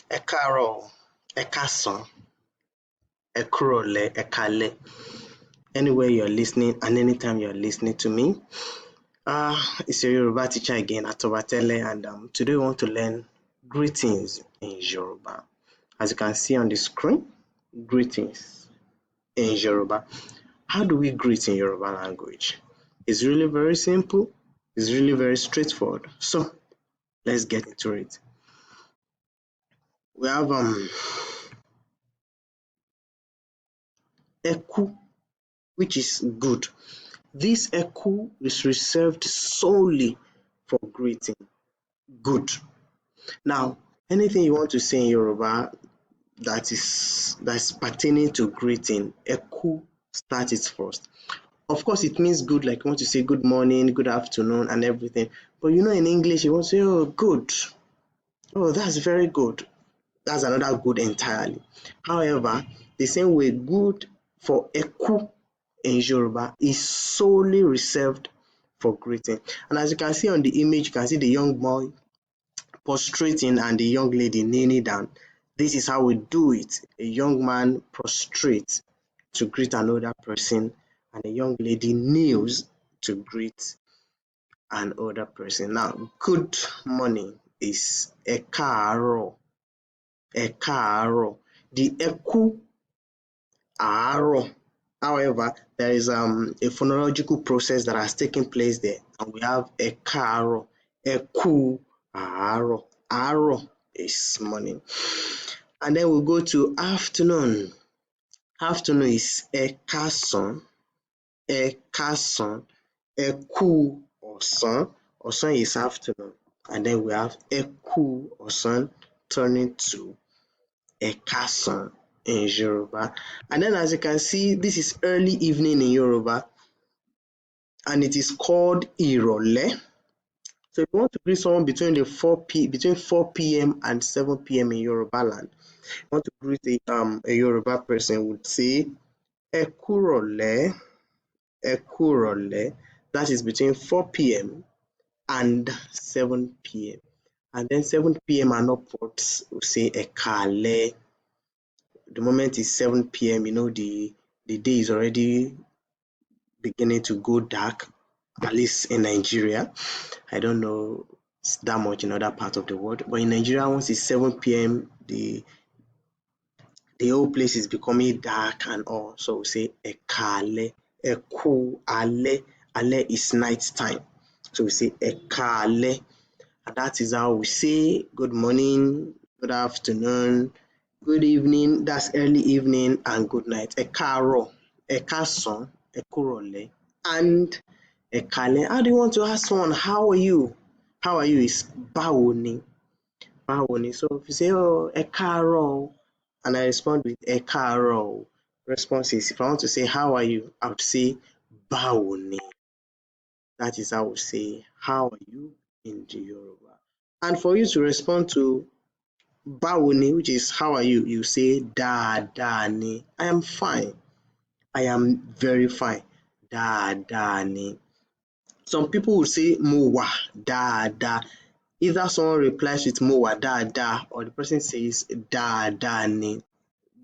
Ẹ káàárọ̀, ẹ káàsán, ẹ kúrọ̀lẹ́, ẹ káalẹ́. Anywhere you're listening and anytime you're listening to me. It's your Yoruba teacher again, Atobatele, and today we want to learn greetings in Yoruba. As you can see on the screen, greetings in Yoruba. How do we greet in Yoruba language? It's really very simple. It's really very straightforward. So let's get into it. We have Eku, which is good. This Eku is reserved solely for greeting. Good. Now, anything you want to say in Yoruba that's pertaining to greeting, Eku starts it first. Of course, it means good, like you want to say good morning, good afternoon, and everything. But in English, you want to say, oh, good. Oh, that's very good. That's another good entirely. However, the same way good for Eku in Yoruba is solely reserved for greeting. And as you can see on the image, you can see the young boy prostrating and the young lady kneeling down. This is how we do it. A young man prostrates to greet another person, and a young lady kneels to greet an older person. Now, good morning is Ẹ káàárọ̀, Ẹ káàárọ̀. The Eku àárọ̀. However, there is a phonological process that has taken place there, and we have Ẹ káàárọ̀, Ẹ kú àárọ̀. Àárọ̀ is morning. And then we go to afternoon. Afternoon is Ẹ káàsán, Ẹ káàsán, Ẹ kú ọ̀sán. Ọ̀sán is afternoon. And then we have Ẹ kú ọ̀sán turning to Ẹ káàsán in Yoruba. And then as you can see, this is early evening in Yoruba, and it is called Ìrọ̀lẹ́. So if you want to greet someone between 4 p.m. and 7 p.m. in Yoruba land, you want to greet a Yoruba person would say Ẹ kúrọ̀lẹ́, Ẹ kúrọ̀lẹ́. That is between 4 p.m. and 7 p.m. And then 7 p.m. and upwards, we say Ẹ káalẹ́. The moment it's 7 p.m., the day is already beginning to go dark, at least in Nigeria. I don't know that much in other parts of the world, but in Nigeria, once it's 7 p.m., the whole place is becoming dark and all. So we say Ẹ káalẹ́, Ẹ kú alẹ́. Alẹ́ is night time. So we say Ẹ káalẹ́. And that is how we say good morning, good afternoon, good evening, that's early evening, and good night. Ẹ káàárọ̀, Ẹ káàsán, Ẹ kúrọ̀lẹ́, and Ẹ káalẹ́. How do you want to ask someone, how are you? How are you is báwo ni. Báwo ni. So if you say, oh, Ẹ káàárọ̀, and I respond with Ẹ káàárọ̀, response is, if I want to say, how are you? I would say báwo ni. That is how we say, how are you in the Yoruba. And for you to respond to báwo ni, which is how are you, you say dáadáa ni. I am fine. I am very fine. Dáadáa ni. Some people will say mo wà dáadáa. Either someone replies with mo wà dáadáa or the person says dáadáa ni.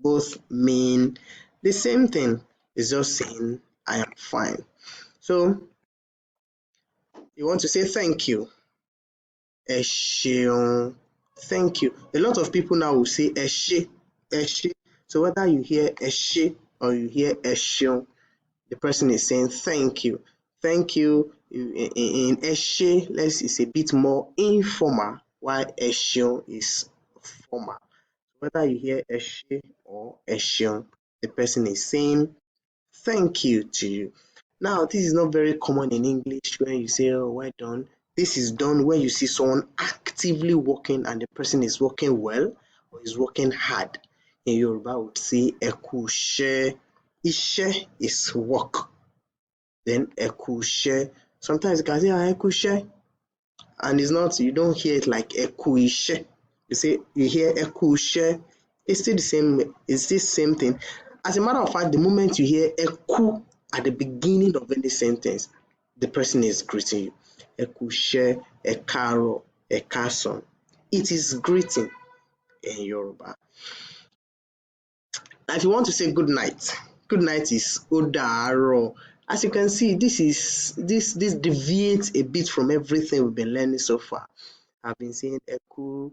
Both mean the same thing. It's just saying I am fine. So you want to say thank you. Ẹ ṣeun. Thank you. A lot of people now will say ẹ ṣé, ẹ ṣé. So whether you hear ẹ ṣé or you hear ẹ ṣeun, the person is saying thank you. Thank you. In ẹ ṣé, it's a bit more informal, while ẹ ṣeun is formal. Whether you hear ẹ ṣé or ẹ ṣeun, the person is saying thank you to you. Now, this is not very common in English when you say, oh, well done. This is done when you see someone actively working and the person is working well or is working hard. In Yoruba, we would say ẹ kú iṣẹ́. Iṣẹ́ is work. Then ẹ kú iṣẹ́. Sometimes you can say ẹ kú iṣẹ́, and it's not, you don't hear it like ẹ kú iṣẹ́. You hear ẹ kú iṣẹ́. It's still the same. It's the same thing. As a matter of fact, the moment you hear ẹ kú at the beginning of any sentence, the person is greeting you. Ẹ kú iṣẹ́, ẹ káàárọ̀, ẹ káàsán. It is greeting. in Yoruba. Now, if you want to say good night is Odaro. As you can see, this deviates a bit from everything we've been learning so far. I've been saying Eku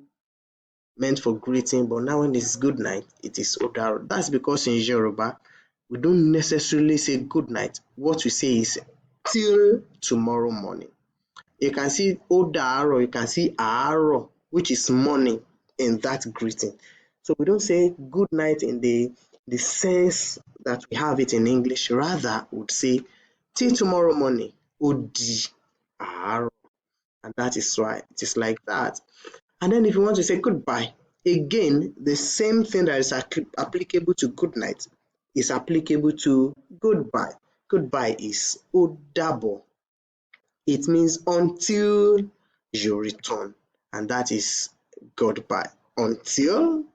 meant for greeting, but now when it's good night, it is Odaro. That's because in Yoruba, we don't necessarily say good night. What we say is till tomorrow morning. You can see Odaro, you can see Aro, which is morning in that greeting. So we don't say good night in the sense that we have it in English. Rather, we would say till tomorrow morning, Odi Aro. And that is why it is like that. And then if you want to say goodbye, again, the same thing that is applicable to good night is applicable to goodbye. Goodbye is Odabo. It means until you return, and that is goodbye. Until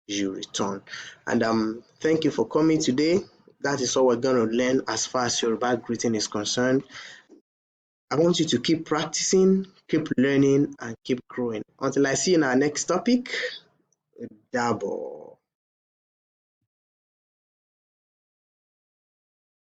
you return. And thank you for coming today. That is all we're going to learn as far as Yoruba greeting is concerned. I want you to keep practicing, keep learning, and keep growing. Until I see you in our next topic, double.